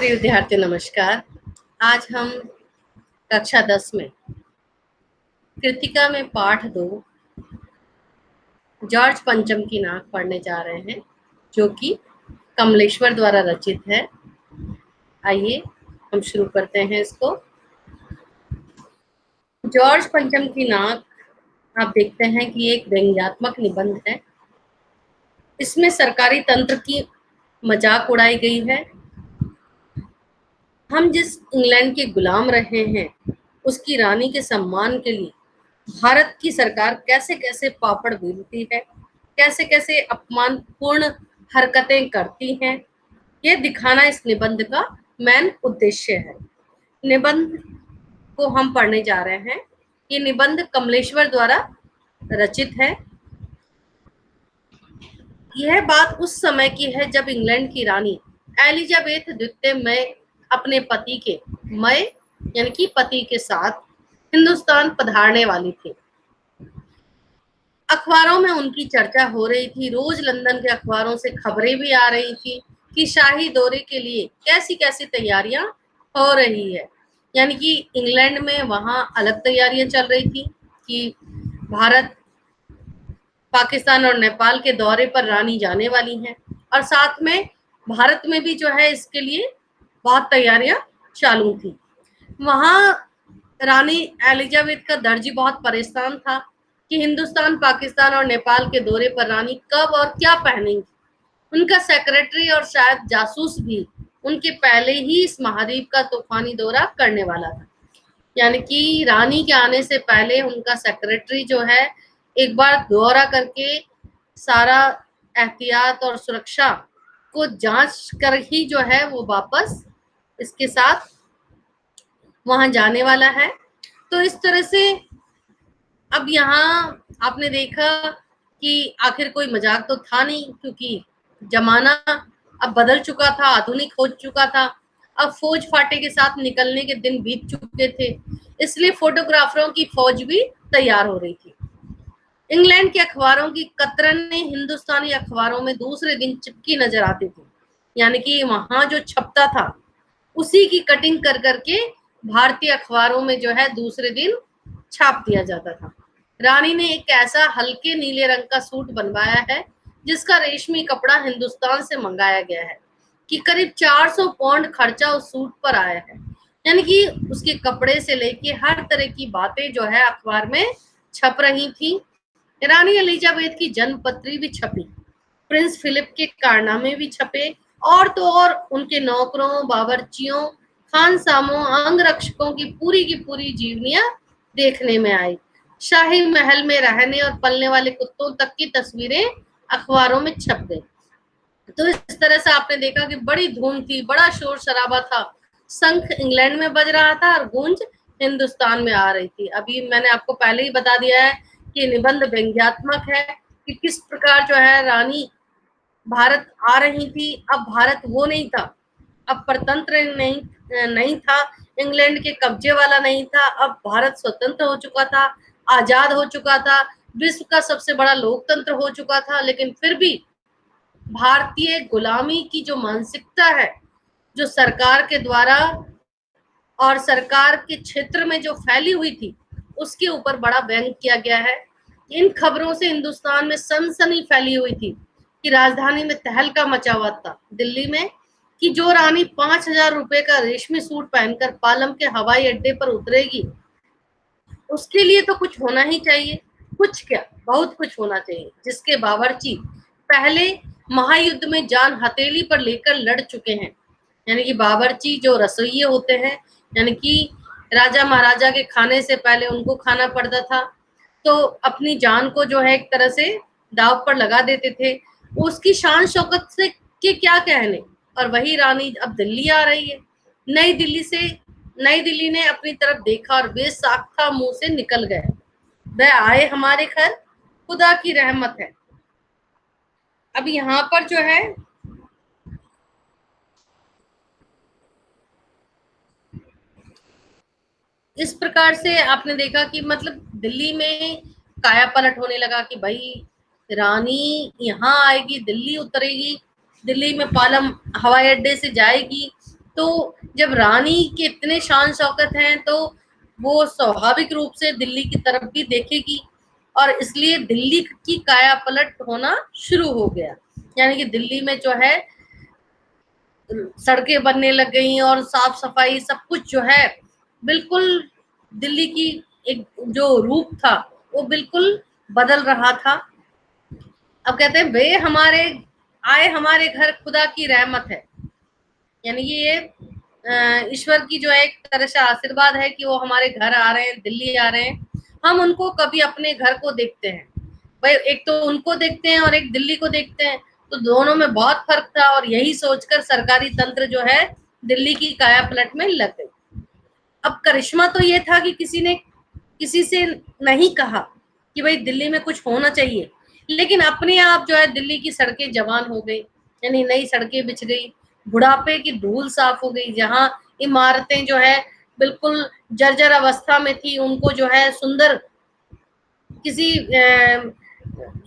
प्रिय विद्यार्थी नमस्कार। आज हम कक्षा 10 में कृतिका में पाठ 2 जॉर्ज पंचम की नाक पढ़ने जा रहे हैं, जो कि कमलेश्वर द्वारा रचित है। आइए हम शुरू करते हैं इसको। जॉर्ज पंचम की नाक आप देखते हैं कि एक व्यंग्यात्मक निबंध है। इसमें सरकारी तंत्र की मजाक उड़ाई गई है। हम जिस इंग्लैंड के गुलाम रहे हैं, उसकी रानी के सम्मान के लिए भारत की सरकार कैसे कैसे पापड़ बेलती है, कैसे कैसे अपमानपूर्ण हरकतें करती हैं, ये दिखाना इस निबंध का मेन उद्देश्य है। निबंध को हम पढ़ने जा रहे हैं। ये निबंध कमलेश्वर द्वारा रचित है। यह बात उस समय की है जब इंग्लैंड की रानी एलिजाबेथ द्वितीय में अपने पति के यानी कि पति के साथ हिंदुस्तान पधारने वाली थी। अखबारों में उनकी चर्चा हो रही थी। रोज लंदन के अखबारों से खबरें भी आ रही थी कि शाही दौरे के लिए कैसी कैसी तैयारियां हो रही है। यानी कि इंग्लैंड में वहां अलग तैयारियां चल रही थी कि भारत, पाकिस्तान और नेपाल के दौरे पर रानी जाने वाली हैं, और साथ में भारत में भी जो है इसके लिए बहुत तैयारियां चालू थी। वहां रानी एलिजाबेथ का दर्जी बहुत परेशान था कि हिंदुस्तान, पाकिस्तान और नेपाल के दौरे पर रानी कब और क्या पहनेंगी। उनका सेक्रेटरी और शायद जासूस भी उनके पहले ही इस महाद्वीप का तूफानी दौरा करने वाला था। यानी कि रानी के आने से पहले उनका सेक्रेटरी जो है एक बार दौरा करके सारा एहतियात और सुरक्षा को जांच कर ही जो है वो वापस इसके साथ वहां जाने वाला है। तो इस तरह से अब यहाँ आपने देखा कि आखिर कोई मजाक तो था नहीं, क्योंकि जमाना अब बदल चुका था, आधुनिक हो चुका था। अब फौज फाटे के साथ निकलने के दिन बीत चुके थे, इसलिए फोटोग्राफरों की फौज भी तैयार हो रही थी। इंग्लैंड के अखबारों की कतरने हिंदुस्तानी अखबारों में दूसरे दिन चिपकी नजर आती थी। यानी कि वहां जो छपता था उसी की कटिंग कर करके भारतीय अखबारों में जो है दूसरे दिन छाप दिया जाता था। रानी ने एक ऐसा हल्के नीले रंग का सूट बनवाया है जिसका रेशमी कपड़ा हिंदुस्तान से मंगाया गया है, कि करीब 400 पाउंड खर्चा उस सूट पर आया है। यानी कि उसके कपड़े से लेके हर तरह की बातें जो है अखबार में छप रही थी। रानी एलिजाबेथ की जन्म पत्री भी छपी, प्रिंस फिलिप के कारनामे भी छपे, और तो और उनके नौकरों, बावर्चियों, खानसामों, अंगरक्षकों की पूरी जीवनियां देखने में आई। शाही महल में रहने और पलने वाले कुत्तों तक की तस्वीरें अखबारों में छप गई। तो इस तरह से आपने देखा कि बड़ी धूम थी, बड़ा शोर शराबा था। शंख इंग्लैंड में बज रहा था और गूंज हिंदुस्तान में आ रही थी। अभी मैंने आपको पहले ही बता दिया है कि निबंध व्यंग्यात्मक है कि किस प्रकार जो है रानी भारत आ रही थी। अब भारत वो नहीं था, अब परतंत्र नहीं था, इंग्लैंड के कब्जे वाला नहीं था। अब भारत स्वतंत्र हो चुका था, आजाद हो चुका था, विश्व का सबसे बड़ा लोकतंत्र हो चुका था। लेकिन फिर भी भारतीय गुलामी की जो मानसिकता है, जो सरकार के द्वारा और सरकार के क्षेत्र में जो फैली हुई थी, उसके ऊपर बड़ा व्यंग किया गया है। इन खबरों से हिंदुस्तान में सनसनी फैली हुई थी कि राजधानी में तहलका मचा हुआ था दिल्ली में, कि जो रानी 5,000 रुपए का रेशमी सूट पहनकर पालम के हवाई अड्डे पर उतरेगी, उसके लिए तो कुछ होना ही चाहिए। कुछ क्या, बहुत कुछ होना चाहिए, जिसके बावर्ची पहले महायुद्ध में जान हथेली पर लेकर लड़ चुके हैं। यानी कि बावर्ची जो रसोइये होते हैं, यानी कि राजा महाराजा के खाने से पहले उनको खाना पड़ता था, तो अपनी जान को जो है एक तरह से दाव पर लगा देते थे। उसकी शान शौकत से के क्या कहने। और वही रानी अब दिल्ली आ रही है। नई दिल्ली से नई दिल्ली ने अपनी तरफ देखा और बेसाख्ता मुंह से निकल गए, वह आए हमारे घर, खुदा की रहमत है। अब यहाँ पर जो है इस प्रकार से आपने देखा कि मतलब दिल्ली में काया पलट होने लगा कि भाई रानी यहाँ आएगी, दिल्ली उतरेगी, दिल्ली में पालम हवाई अड्डे से जाएगी, तो जब रानी के इतने शान शौकत हैं तो वो स्वाभाविक रूप से दिल्ली की तरफ भी देखेगी, और इसलिए दिल्ली की काया पलट होना शुरू हो गया। यानी कि दिल्ली में जो है सड़कें बनने लग गई और साफ सफाई सब कुछ जो है बिल्कुल दिल्ली की एक जो रूप था वो बिल्कुल बदल रहा था। अब कहते हैं वे हमारे आए हमारे घर खुदा की रहमत है, यानी कि ये ईश्वर की जो है एक तरह से आशीर्वाद है कि वो हमारे घर आ रहे हैं, दिल्ली आ रहे हैं। हम उनको कभी अपने घर को देखते हैं भाई, एक तो उनको देखते हैं और एक दिल्ली को देखते हैं, तो दोनों में बहुत फर्क था, और यही सोचकर सरकारी तंत्र जो है दिल्ली की काया पलट में लग गई। अब करिश्मा तो ये था कि किसी ने किसी से नहीं कहा कि भाई दिल्ली में कुछ होना चाहिए, लेकिन अपने आप जो है दिल्ली की सड़कें जवान हो गई, यानी नई सड़कें बिछ गई, बुढ़ापे की धूल साफ हो गई, जहां इमारतें जो है बिल्कुल जर्जर अवस्था में थी उनको जो है सुंदर किसी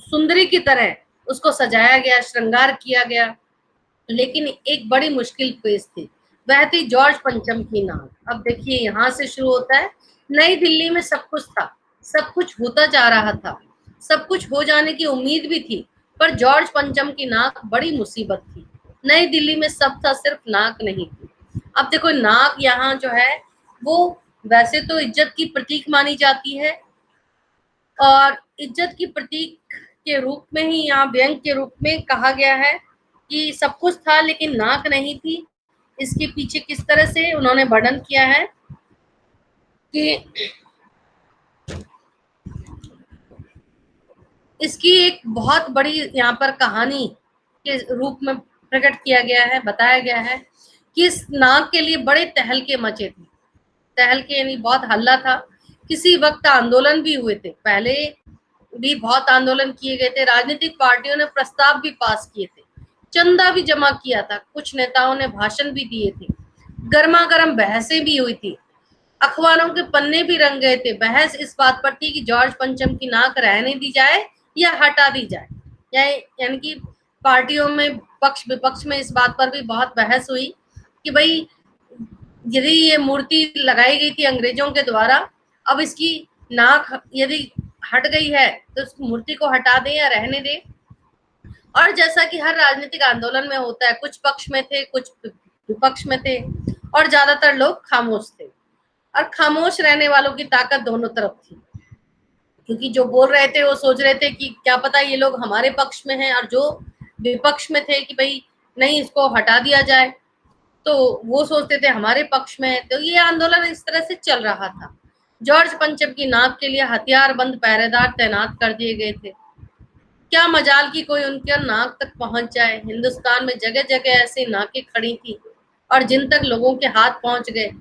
सुंदरी की तरह उसको सजाया गया, श्रृंगार किया गया। लेकिन एक बड़ी मुश्किल पेश थी, वह थी जॉर्ज पंचम की नाक। अब देखिए यहाँ से शुरू होता है, नई दिल्ली में सब कुछ था, सब कुछ होता जा रहा था, सब कुछ हो जाने की उम्मीद भी थी, पर जॉर्ज पंचम की नाक बड़ी मुसीबत थी। नई दिल्ली में सब था, सिर्फ नाक नहीं थी। अब देखो नाक यहाँ जो है वो वैसे तो इज्जत की प्रतीक मानी जाती है, और इज्जत की प्रतीक के रूप में ही यहाँ व्यंग के रूप में कहा गया है कि सब कुछ था लेकिन नाक नहीं थी। इसके पीछे किस तरह से उन्होंने वर्णन किया है कि इसकी एक बहुत बड़ी यहाँ पर कहानी के रूप में प्रकट किया गया है, बताया गया है कि इस नाक के लिए बड़े तहलके मचे थे। तहलके यानी बहुत हल्ला था। किसी वक्त आंदोलन भी हुए थे, पहले भी बहुत आंदोलन किए गए थे, राजनीतिक पार्टियों ने प्रस्ताव भी पास किए थे, चंदा भी जमा किया था, कुछ नेताओं ने भाषण भी दिए थे, गर्मा गर्म बहसें भी हुई थी, अखबारों के पन्ने भी रंग गए थे। बहस इस बात पर थी कि जॉर्ज पंचम की नाक रहने दी जाए या हटा दी जाए। यानी कि पार्टियों में पक्ष विपक्ष में इस बात पर भी बहुत बहस हुई कि भाई यदि ये मूर्ति लगाई गई थी अंग्रेजों के द्वारा, अब इसकी नाक यदि हट गई है तो उस मूर्ति को हटा दें या रहने दें। और जैसा कि हर राजनीतिक आंदोलन में होता है, कुछ पक्ष में थे, कुछ विपक्ष में थे, और ज्यादातर लोग खामोश थे, और खामोश रहने वालों की ताकत दोनों तरफ थी, क्योंकि जो बोल रहे थे वो सोच रहे थे कि क्या पता ये लोग हमारे पक्ष में हैं, और जो विपक्ष में थे कि भाई नहीं इसको हटा दिया जाए, तो वो सोचते थे हमारे पक्ष में है। तो ये आंदोलन इस तरह से चल रहा था। जॉर्ज पंचम की नाक के लिए हथियारबंद पहरेदार तैनात कर दिए गए थे। क्या मजाल की कोई उनके नाक तक पहुंच जाए। हिंदुस्तान में जगह जगह ऐसी नाकें खड़ी थी, और जिन तक लोगों के हाथ पहुंच गए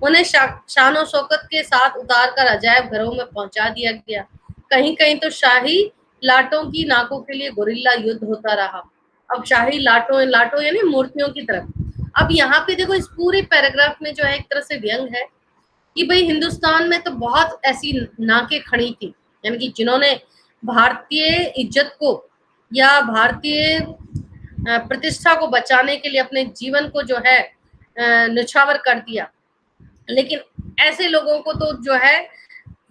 उन्हें शानो शौकत के साथ उतार कर अजायब घरों में पहुंचा दिया गया। कहीं कहीं तो शाही लाटों की नाकों के लिए गुरिल्ला युद्ध होता रहा। अब शाही लाटों लाटों यानी मूर्तियों की तरफ। अब यहाँ पे देखो इस पूरे पैराग्राफ में जो है एक तरह से व्यंग है कि भाई हिंदुस्तान में तो बहुत ऐसी नाकें खड़ी थी, यानी कि जिन्होंने भारतीय इज्जत को या भारतीय प्रतिष्ठा को बचाने के लिए अपने जीवन को जो है न्यौछावर कर दिया। लेकिन ऐसे लोगों को तो जो है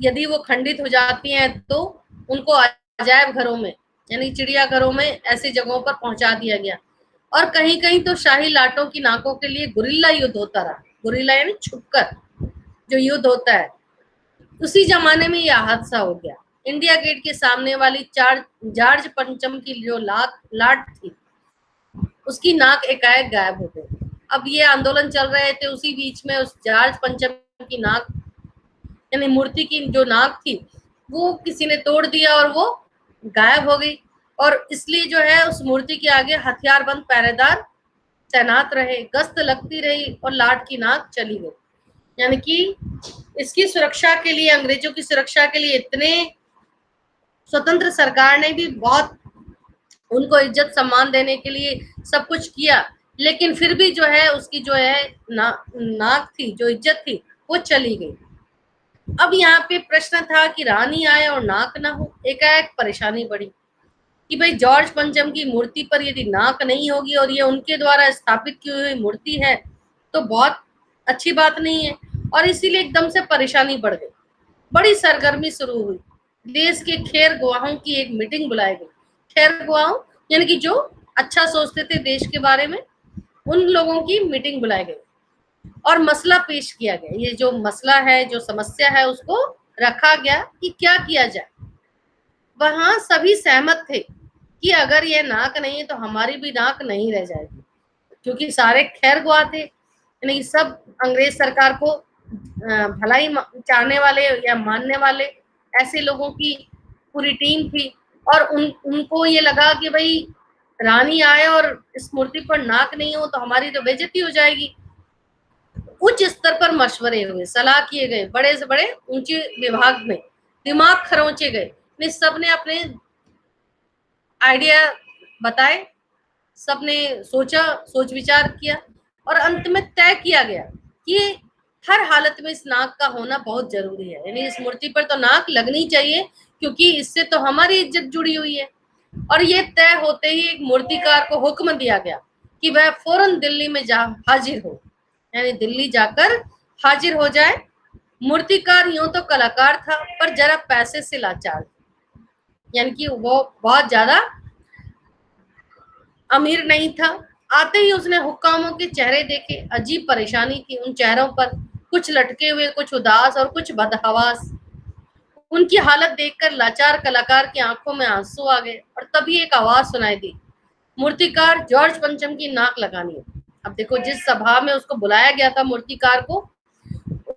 यदि वो खंडित हो जाती हैं तो उनको अजायब घरों में यानी चिड़ियाघरों में ऐसी जगहों पर पहुंचा दिया गया। और कहीं कहीं तो शाही लाटों की नाकों के लिए गुरिल्ला युद्ध होता रहा। गुरिल्ला यानी छुपकर जो युद्ध होता है। उसी जमाने में यह हादसा हो गया। इंडिया गेट के सामने वाली जॉर्ज पंचम की जो लाट थी उसकी नाक एकाएक गायब हो गई। अब ये आंदोलन चल रहे थे, उसी बीच में उस जॉर्ज पंचम की नाक यानी मूर्ति की जो नाक थी वो किसी ने तोड़ दिया और वो गायब हो गई। और इसलिए जो है उस मूर्ति के आगे हथियारबंद पहरेदार तैनात रहे, गश्त लगती रही और लाट की नाक चली गई। यानी कि इसकी सुरक्षा के लिए, अंग्रेजों की सुरक्षा के लिए इतने स्वतंत्र सरकार ने भी बहुत उनको इज्जत सम्मान देने के लिए सब कुछ किया, लेकिन फिर भी जो है उसकी जो है नाक थी, जो इज्जत थी वो चली गई। अब यहाँ पे प्रश्न था कि रानी आए और नाक ना हो। एकाएक परेशानी बढ़ी कि भाई जॉर्ज पंचम की मूर्ति पर यदि नाक नहीं होगी और ये उनके द्वारा स्थापित की हुई मूर्ति है, तो बहुत अच्छी बात नहीं है। और इसीलिए एकदम से परेशानी बढ़ गई, बड़ी सरगर्मी शुरू हुई। देश के खैर गवाहों की एक मीटिंग बुलाई गई। खैर गवाहों यानी कि जो अच्छा सोचते थे देश के बारे में, उन लोगों की मीटिंग बुलाई गई और मसला पेश किया गया। ये जो मसला है, जो समस्या है, उसको रखा गया कि क्या किया जाए। वहां सभी सहमत थे कि अगर ये नाक नहीं है तो हमारी भी नाक नहीं रह जाएगी, क्योंकि सारे खैर गुआ थे, यानी सब अंग्रेज सरकार को भलाई चाहने वाले या मानने वाले ऐसे लोगों की पूरी टीम थी। और उनको ये लगा कि भाई रानी आए और इस मूर्ति पर नाक नहीं हो तो हमारी तो बेइज्जती हो जाएगी। उच्च स्तर पर मशवरे हुए, सलाह किए गए, बड़े से बड़े ऊंचे विभाग में दिमाग खरोंचे गए। सबने अपने आइडिया बताए, सबने सोचा, सोच विचार किया और अंत में तय किया गया कि हर हालत में इस नाक का होना बहुत जरूरी है। यानी इस मूर्ति पर तो नाक लगनी चाहिए, क्योंकि इससे तो हमारी इज्जत जुड़ी हुई है। और ये तय होते ही एक मूर्तिकार को हुक्म दिया गया कि वह फौरन दिल्ली में जा हाजिर हो, यानी दिल्ली जाकर हाजिर हो जाए। मूर्तिकार यूं तो कलाकार था, पर जरा पैसे से लाचार, यानी कि वो बहुत ज्यादा अमीर नहीं था। आते ही उसने हुक्कामों के चेहरे देखे, अजीब परेशानी थी उन चेहरों पर, कुछ लटके हुए, कुछ उदास और कुछ बदहवास। उनकी हालत देखकर लाचार कलाकार की आंखों में आंसू आ गए और तभी एक आवाज सुनाई दी, मूर्तिकार जॉर्ज पंचम की नाक लगानी है। अब देखो, जिस सभा में उसको बुलाया गया था मूर्तिकार को,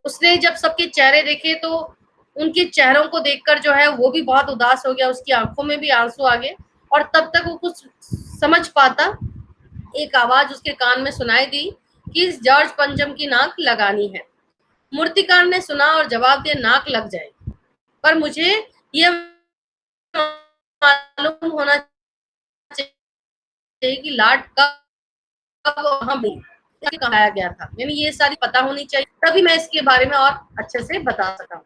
उसने जब सबके चेहरे देखे तो उनके चेहरों को देखकर जो है वो भी बहुत उदास हो गया, उसकी आंखों में भी आंसू आ गए। और तब तक वो कुछ समझ पाता, एक आवाज उसके कान में सुनाई दी कि इस जॉर्ज पंचम की नाक लगानी है। मूर्तिकार ने सुना और जवाब दिया, नाक लग जाएगी, पर मुझे यह मालूम होना चाहिए कि लाट कब वहां भी कहाया गया था, यानी ये सारी पता होनी चाहिए, तभी मैं इसके बारे में और अच्छे से बता सका।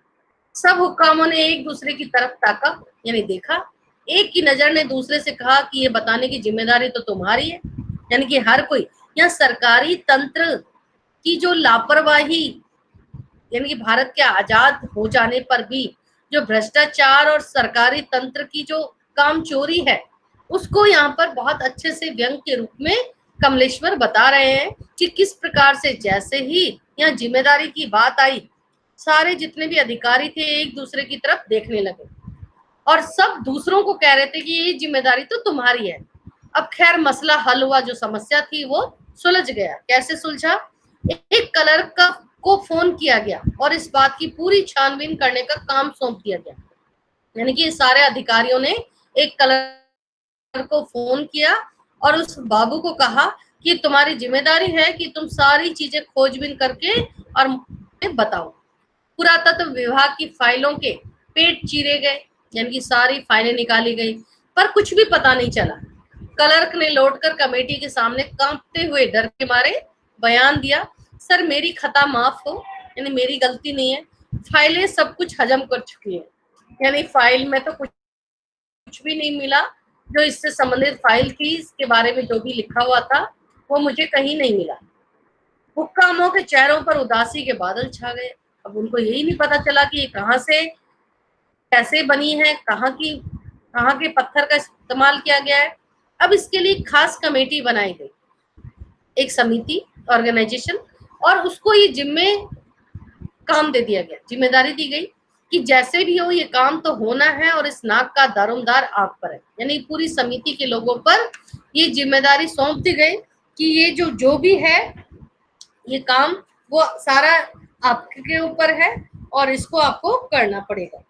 सब हुक्कामों ने एक दूसरे की तरफ ताका, यानी देखा। एक की नजर ने दूसरे से कहा कि ये बताने की जिम्मेदारी तो तुम्हारी है, यानी कि हर कोई, यहाँ सरकारी तंत्र की जो लापरवाही, यानी कि भारत के आजाद हो जाने पर भी जो भ्रष्टाचार और सरकारी तंत्र की जो काम चोरी है, उसको यहाँ पर बहुत अच्छे से व्यंग के रूप में कमलेश्वर बता रहे हैं कि किस प्रकार से जैसे ही यहाँ जिम्मेदारी की बात आई, सारे जितने भी अधिकारी थे एक दूसरे की तरफ देखने लगे और सब दूसरों को कह रहे थे कि ये जिम्मेदारी तो तुम्हारी है। अब खैर मसला हल हुआ, जो समस्या थी वो सुलझ गया। कैसे सुलझा? एक क्लर्क का को फोन किया गया और इस बात की पूरी छानबीन करने का काम सौंप दिया गया। यानी कि सारे अधिकारियों ने एक क्लर्क को फोन किया और उस बाबू को कहा कि तुम्हारी जिम्मेदारी है कि तुम सारी चीजें खोजबीन करके और बताओ। पुरातत्व विभाग की फाइलों के पेट चीरे गए, यानी कि सारी फाइलें निकाली गई, पर कुछ भी पता नहीं चला। क्लर्क ने लौटकर कमेटी के सामने कांपते हुए डर के मारे बयान दिया, सर मेरी खता माफ हो, यानी मेरी गलती नहीं है, फाइलें सब कुछ हजम कर चुकी है। यानी फाइल में तो कुछ भी नहीं मिला, जो इससे संबंधित फाइल थी इसके बारे में जो भी लिखा हुआ था वो मुझे कहीं नहीं मिला। हुक्कामों के चेहरों पर उदासी के बादल छा गए। अब उनको यही नहीं पता चला कि ये कहाँ से कैसे बनी है, कहाँ के पत्थर का इस्तेमाल किया गया है। अब इसके लिए खास कमेटी बनाई गई, एक समिति, ऑर्गेनाइजेशन, और उसको ये काम दे दिया गया, जिम्मेदारी दी गई कि जैसे भी हो ये काम तो होना है और इस नाक का दारोमदार आप पर है। यानी पूरी समिति के लोगों पर ये जिम्मेदारी सौंप दी गई कि ये जो भी है ये काम वो सारा आपके ऊपर है और इसको आपको करना पड़ेगा।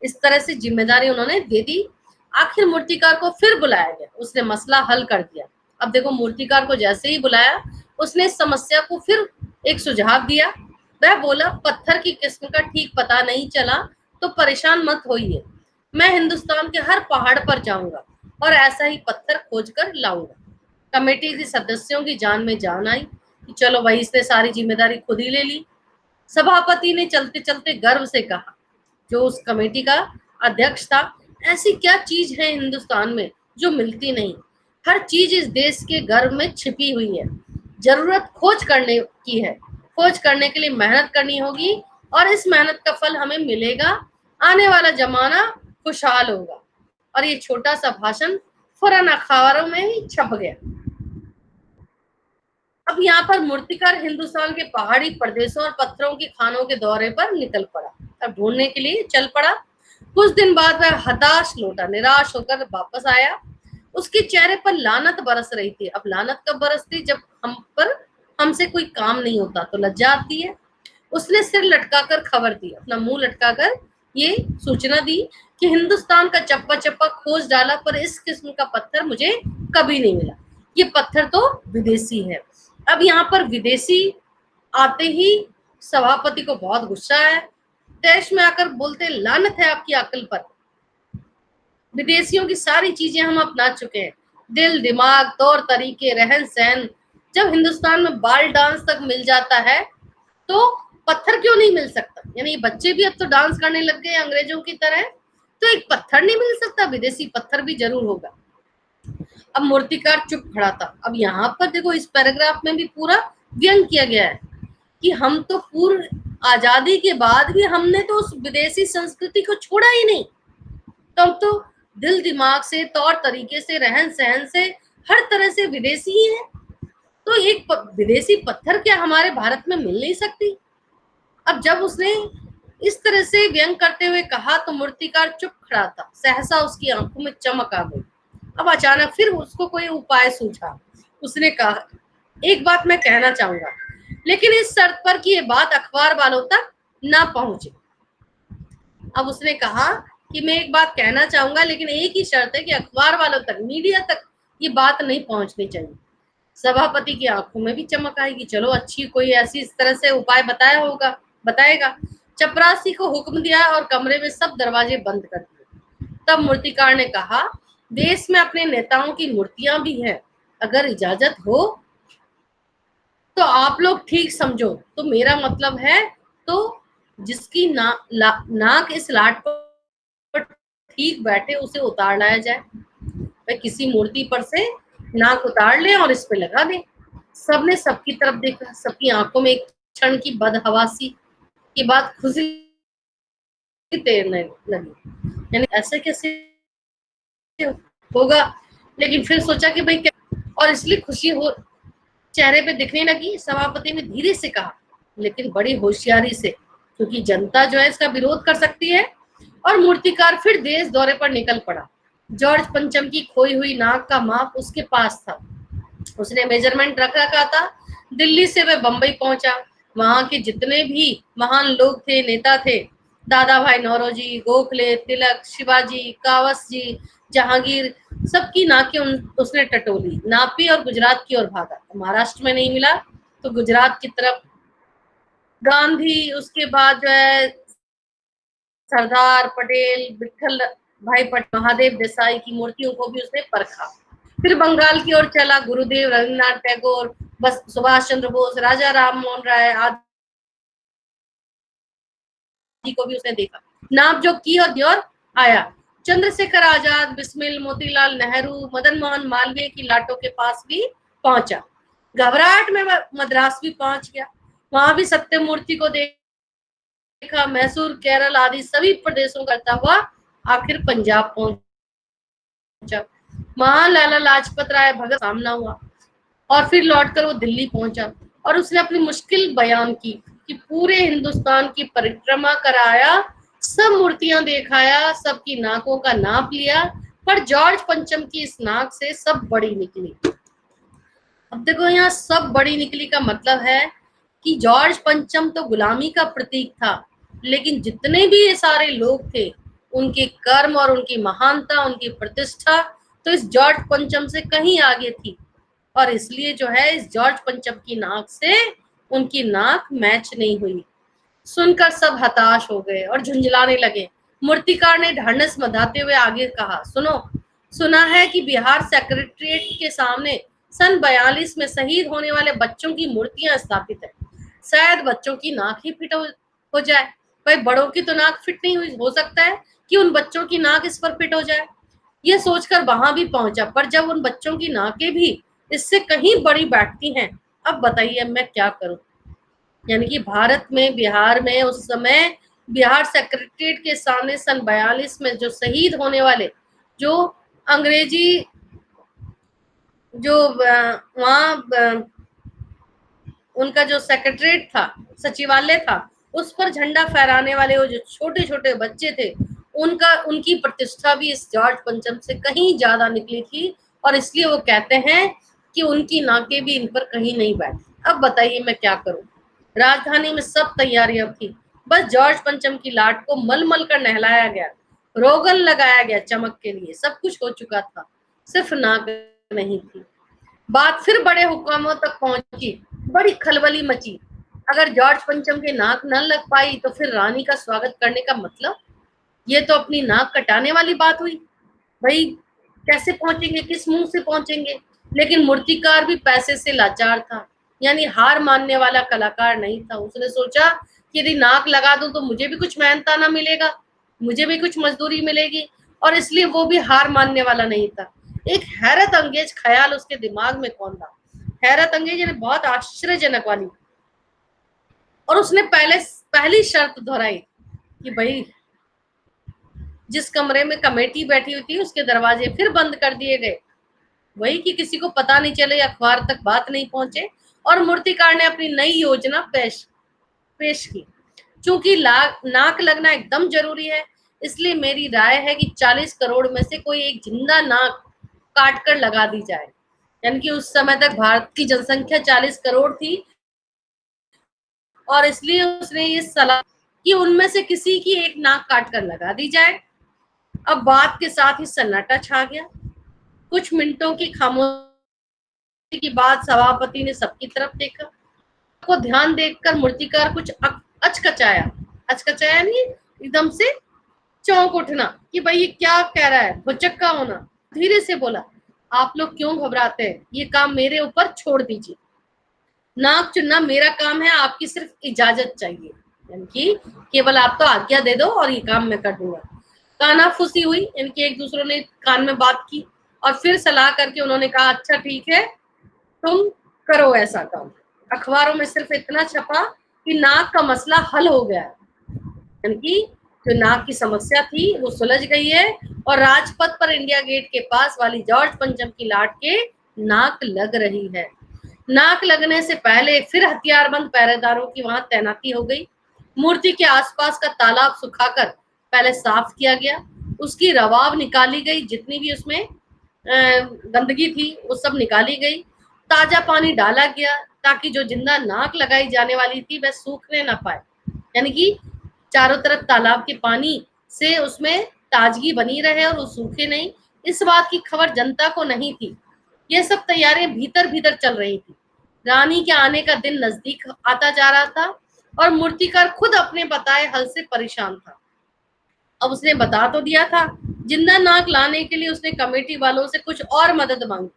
इस तरह से जिम्मेदारी उन्होंने दे दी। आखिर मूर्तिकार को फिर बुलाया गया, उसने मसला हल कर दिया। अब देखो, मूर्तिकार को जैसे ही बुलाया उसने इस समस्या को फिर एक सुझाव दिया। वह बोला, पत्थर की किस्म का ठीक पता नहीं चला तो परेशान मत होइए, मैं हिंदुस्तान के हर पहाड़ पर जाऊंगा और ऐसा ही पत्थर खोज कर लाऊंगा। कमेटी के सदस्यों की जान में जान आई कि चलो भाई, इसने सारी जिम्मेदारी खुद ही ले ली। सभापति ने चलते चलते गर्व से कहा, जो उस कमेटी का अध्यक्ष था, ऐसी क्या चीज है हिंदुस्तान में जो मिलती नहीं, हर चीज इस देश के गर्भ में छिपी हुई है। जरूरत खोज करने की है। खोज करने के लिए मेहनत करनी होगी और इस मेहनत का फल हमें मिलेगा। आने वाला जमाना खुशहाल होगा। और ये छोटा सा भाषण फौरन अखबारों में ही छप गया। अब यहाँ पर मूर्तिकार हिंदुस्तान के पहाड़ी प्रदेशों और पत्थरों की खानों के दौरे पर निकल पड़ा। अब ढूंढने के लिए चल पड़ा। कुछ दिन बाद वह हताश लौटा, निराश होकर वापस आया। उसके चेहरे पर लानत बरस रही थी। अब लानत कब बरसती? जब हमसे कोई काम नहीं होता तो लज्जा आती है। उसने सिर लटकाकर खबर दी, अपना मुंह लटकाकर ये सूचना दी कि हिंदुस्तान का चप्पा चप्पा खोज डाला पर इस किस्म का पत्थर मुझे कभी नहीं मिला। ये पत्थर तो विदेशी है। अब यहाँ पर विदेशी आते ही सभापति को बहुत गुस्सा है। देश में आकर बोलते, लानत है आपकी अकल पर। विदेशियों की सारी चीजें हम अपना चुके हैं, दिल, दिमाग, तौर तरीके, रहन सहन। जब हिंदुस्तान में बाल डांस तक मिल जाता है तो पत्थर क्यों नहीं मिल सकता? यानी बच्चे भी अब तो डांस करने लग गए अंग्रेजों की तरह, तो एक पत्थर नहीं मिल सकता? विदेशी पत्थर भी जरूर होगा। अब मूर्तिकार चुप खड़ा था। अब यहाँ पर देखो, इस पैराग्राफ में भी पूरा व्यंग किया गया है कि हम तो पूर्व आजादी के बाद भी हमने तो उस विदेशी संस्कृति को छोड़ा ही नहीं। तो हम तो दिल दिमाग से, तौर तरीके से, रहन सहन से, हर तरह से विदेशी ही है। तो एक विदेशी पत्थर क्या हमारे भारत में मिल नहीं सकती? अब जब उसने इस तरह से व्यंग करते हुए कहा तो मूर्तिकार चुप खड़ा था। सहसा उसकी आंखों में चमक आ गई। अब अचानक फिर उसको कोई उपाय सूझा। उसने कहा, एक बात मैं कहना चाहूंगा, लेकिन इस शर्त पर कि ये बात अखबार वालों तक ना पहुंचे। अब उसने कहा कि मैं एक बात कहना चाहूंगा, लेकिन एक ही शर्त है कि अखबार वालों तक, मीडिया तक ये बात नहीं पहुंचनी चाहिए। सभापति की आंखों में भी चमक आएगी। चलो, अच्छी कोई ऐसी इस तरह से उपाय बताएगा। चपरासी को हुक्म दिया और कमरे में सब दरवाजे बंद कर दिए। तब मूर्तिकार ने कहा, देश में अपने नेताओं की मूर्तियां भी हैं। अगर इजाजत हो तो आप लोग ठीक समझो तो मेरा मतलब है, तो जिसकी नाक इस लाट पर ठीक बैठे उसे उतार लाया जाए। वह किसी मूर्ति पर से नाक उतार ले और इस पे लगा दे। सबने सबकी तरफ देखा। सबकी आंखों में एक क्षण की बदहवासी के बाद खुशी तैरने लगी। यानी ऐसे कैसे होगा? लेकिन फिर सोचा कि भाई क्या, और इसलिए खुशी हो चेहरे पे दिखने लगी। सभापति ने धीरे से कहा, लेकिन बड़ी होशियारी से, क्योंकि जनता जो है इसका विरोध कर सकती है। और मूर्तिकार फिर देश दौरे पर निकल पड़ा। जॉर्ज पंचम की खोई हुई नाक का माप उसके पास था। उसने मेजरमेंट रख रखा था। दिल्ली से वह बंबई पहुंचा। वहां के जितने भी महान लोग थे, नेता थे, दादा भाई नौरोजी, गोखले, तिलक, शिवाजी, कावस जी, जहांगीर, सबकी नाकें उसने टटोली, नापी और गुजरात की ओर भागा। महाराष्ट्र में नहीं मिला तो गुजरात की तरफ। गांधी, उसके बाद जो है सरदार पटेल, विठल भाई पटेल, महादेव देसाई की मूर्तियों को भी उसने परखा। फिर बंगाल की ओर चला। गुरुदेव, रविन्द्रनाथ टैगोर, बस सुभाष चंद्र बोस, राजा राम मोहन राय आदि को भी उसने देखा। नाप जो की और आया। चंद्रशेखर आजाद, बिस्मिल, मोतीलाल नेहरू, मदन मोहन मालवीय की लाटों के पास भी पहुंचा। घबराहट में मद्रास भी पहुंच गया। वहां भी सत्य मूर्ति को देखा। मैसूर, केरल आदि सभी प्रदेशों करता हुआ आखिर पंजाब पहुंचा। वहां लाला लाजपत राय भगत सामना हुआ और फिर लौटकर वो दिल्ली पहुंचा और उसने अपनी मुश्किल बयान की कि पूरे हिंदुस्तान की परिक्रमा कराया, सब मूर्तियां दिखाया, सबकी नाकों का नाप लिया, पर जॉर्ज पंचम की इस नाक से सब बड़ी निकली। अब देखो, यहाँ सब बड़ी निकली का मतलब है कि जॉर्ज पंचम तो गुलामी का प्रतीक था, लेकिन जितने भी ये सारे लोग थे, उनके कर्म और उनकी महानता, उनकी प्रतिष्ठा तो इस जॉर्ज पंचम से कहीं आगे थी। और इसलिए जो है, इस जॉर्ज पंचम की नाक से उनकी नाक मैच नहीं हुई। सुनकर सब हताश हो गए और झुंझलाने लगे। मूर्तिकार ने ढाढ़स बंधाते हुए आगे कहा, सुनो, सुना है कि बिहार सेक्रेटरिएट के सामने सन 42 में शहीद होने वाले बच्चों की मूर्तियां स्थापित है। शायद बच्चों की नाक ही फिट हो जाए। भाई, बड़ों की तो नाक फिट नहीं हुई, हो सकता है कि उन बच्चों की नाक इस पर फिट हो जाए। ये सोचकर वहां भी पहुंचा, पर जब उन बच्चों की नाकें भी इससे कहीं बड़ी बैठती हैं, अब बताइए मैं क्या करूं। यानी कि भारत में, बिहार में उस समय बिहार सेक्रेटरीट के सामने सन 42 में जो शहीद होने वाले, जो अंग्रेजी जो वहाँ उनका जो सेक्रेटरीट था, सचिवालय था, उस पर झंडा फहराने वाले वो जो छोटे छोटे बच्चे थे, उनकी प्रतिष्ठा भी इस जॉर्ज पंचम से कहीं ज्यादा निकली थी। और इसलिए वो कहते हैं कि उनकी नाकें भी इन पर कहीं नहीं बैठी। अब बताइए मैं क्या करूं। राजधानी में सब तैयारियां थी, बस जॉर्ज पंचम की लाट को मलमल कर नहलाया गया, रोगन लगाया गया चमक के लिए, सब कुछ हो चुका था, सिर्फ नाक नहीं थी। बात फिर बड़े हुकामों तक पहुंची, बड़ी खलबली मची। अगर जॉर्ज पंचम के नाक न लग पाई तो फिर रानी का स्वागत करने का मतलब, ये तो अपनी नाक कटाने वाली बात हुई। भाई कैसे पहुंचेंगे, किस मुंह से पहुंचेंगे। लेकिन मूर्तिकार भी पैसे से लाचार था, यानी हार मानने वाला कलाकार नहीं था। उसने सोचा कि यदि नाक लगा दूं तो मुझे भी कुछ मेहनताना मिलेगा, मुझे भी कुछ मजदूरी मिलेगी, और इसलिए वो भी हार मानने वाला नहीं था। एक हैरत अंगेज ख्याल उसके दिमाग में कौन था, हैरत अंगेज यानी बहुत आश्चर्यजनक वाली। और उसने पहली शर्त दोहराई कि भाई जिस कमरे में कमेटी बैठी हुई थी उसके दरवाजे फिर बंद कर दिए गए, वही कि किसी को पता नहीं चले, अखबार तक बात नहीं पहुंचे। और मूर्तिकार ने अपनी नई योजना पेश की। चूंकि नाक लगना एकदम जरूरी है, इसलिए मेरी राय है कि 40 करोड़ में से कोई एक जिंदा नाक काट कर लगा दी जाए। यानी कि उस समय तक भारत की जनसंख्या 40 करोड़ थी, और इसलिए उसने ये सलाह कि उनमें से किसी की एक नाक काट कर लगा दी जाए। अब बात के साथ ही सन्नाटा छा गया। कुछ मिनटों की खामोशी के बाद सभापति ने सबकी तरफ देखा, को ध्यान देखकर मूर्तिकार कुछ अचकचाया, अचकचाया नहीं, एकदम से चौंक उठना कि भाई ये क्या कह रहा है, भुचक्का होना। धीरे से बोला, आप लोग क्यों घबराते हैं, ये काम मेरे ऊपर छोड़ दीजिए। नाक चुनना मेरा काम है, आपकी सिर्फ इजाजत चाहिए, यानी कि केवल आप तो आज्ञा दे दो और ये काम मैं कर दूंगा। कानाफूसी हुई, इनके एक दूसरे ने कान में बात की, और फिर सलाह करके उन्होंने कहा अच्छा ठीक है, तुम करो ऐसा काम। अखबारों में सिर्फ इतना छपा कि नाक का मसला हल हो गया है, यानी कि जो नाक की समस्या थी वो सुलझ गई है, और राजपथ पर इंडिया गेट के पास वाली जॉर्ज पंचम की लाट के नाक लग रही है। नाक लगने से पहले फिर हथियारबंद पहरेदारों की वहां तैनाती हो गई। मूर्ति के आसपास का तालाब सुखाकर पहले साफ किया गया, उसकी रवाब निकाली गई, जितनी भी उसमें गंदगी थी वो सब निकाली गई। ताजा पानी डाला गया ताकि जो जिंदा नाक लगाई जाने वाली थी वह सूखने ना पाए, यानी कि चारों तरफ तालाब के पानी से उसमें ताजगी बनी रहे और वो सूखे नहीं। इस बात की खबर जनता को नहीं थी। ये सब तैयारियां भीतर भीतर चल रही थी। रानी के आने का दिन नजदीक आता जा रहा था, और मूर्तिकार खुद अपने बताए हल से परेशान था। अब उसने बता तो दिया था, जिंदा नाक लाने के लिए उसने कमेटी वालों से कुछ और मदद मांगी,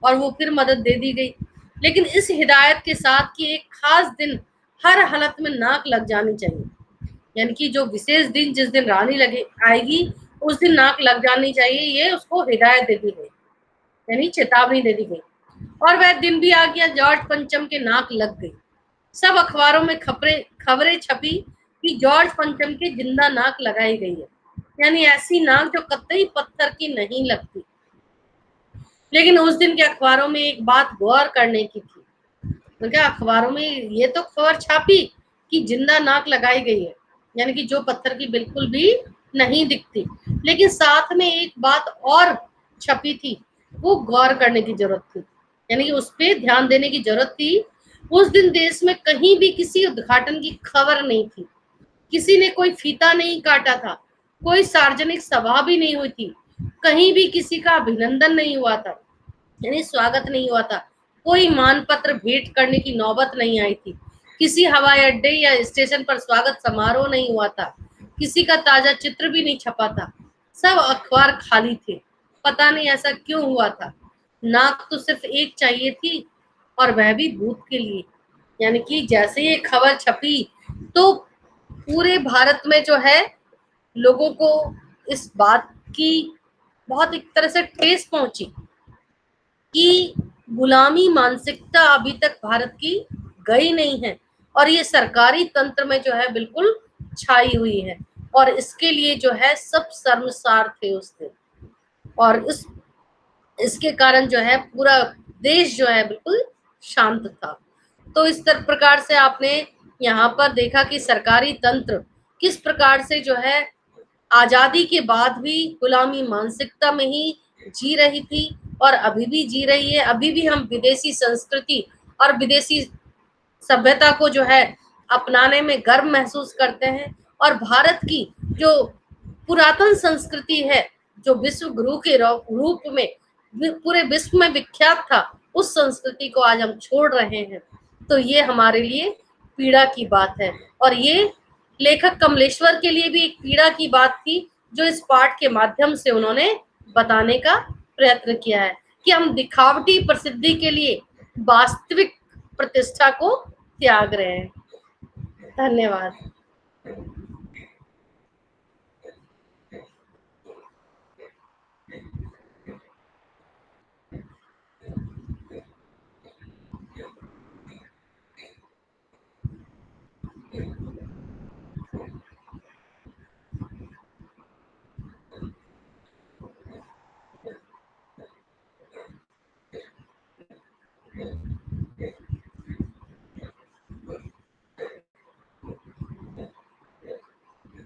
और वो फिर मदद दे दी गई, लेकिन इस हिदायत के साथ कि एक खास दिन हर हालत में नाक लग जानी चाहिए। यानी कि जो विशेष दिन, जिस दिन रानी लगे आएगी उस दिन नाक लग जानी चाहिए, ये उसको हिदायत दे दी गई, यानी चेतावनी दे दी गई। और वह दिन भी आ गया, जॉर्ज पंचम के नाक लग गई। सब अखबारों में खबरें छपी कि जॉर्ज पंचम की जिंदा नाक लगाई गई है, यानी ऐसी नाक जो कतई पत्थर की नहीं लगती। लेकिन उस दिन के अखबारों में एक बात गौर करने की थी। तो क्या अखबारों में ये तो खबर छापी कि जिंदा नाक लगाई गई है, यानी कि जो पत्थर की बिल्कुल भी नहीं दिखती, लेकिन साथ में एक बात और छपी थी, वो गौर करने की जरूरत थी, यानी कि उस पर ध्यान देने की जरूरत थी। उस दिन देश में कहीं भी किसी उद्घाटन की खबर नहीं थी, किसी ने कोई फीता नहीं काटा था, कोई सार्वजनिक सभा भी नहीं हुई थी, कहीं भी किसी का अभिनंदन नहीं हुआ था, यानी स्वागत नहीं हुआ था, कोई मानपत्र भेंट करने की नौबत नहीं आई थी, किसी हवाई अड्डे या स्टेशन पर स्वागत समारोह नहीं हुआ था, किसी का ताजा चित्र भी नहीं छपा था, सब अखबार खाली थे। पता नहीं ऐसा क्यों हुआ था। नाक तो सिर्फ एक चाहिए थी, और वह भी भूत के लिए। यानी कि जैसे ये खबर छपी तो पूरे भारत में जो है लोगों को इस बात की बहुत एक तरह से ठेस पहुंची कि गुलामी मानसिकता अभी तक भारत की गई नहीं है और ये सरकारी तंत्र में जो है बिल्कुल छाई हुई है और इसके लिए जो है सब शर्मसार थे उस दिन। और इसके कारण जो है पूरा देश जो है बिल्कुल शांत था। तो इस प्रकार से आपने यहाँ पर देखा कि सरकारी तंत्र किस प्रकार से जो है आजादी के बाद भी गुलामी मानसिकता में ही जी रही थी और अभी भी जी रही है। अभी भी हम विदेशी संस्कृति और विदेशी सभ्यता को जो है अपनाने में गर्व महसूस करते हैं और भारत की जो पुरातन संस्कृति है, जो विश्व गुरु के रूप में पूरे विश्व में विख्यात था, उस संस्कृति को आज हम छोड़ रहे हैं। तो ये हमारे लिए पीड़ा की बात है और ये लेखक कमलेश्वर के लिए भी एक पीड़ा की बात थी, जो इस पाठ के माध्यम से उन्होंने बताने का प्रयत्न किया है कि हम दिखावटी प्रसिद्धि के लिए वास्तविक प्रतिष्ठा को त्याग रहे हैं। धन्यवाद।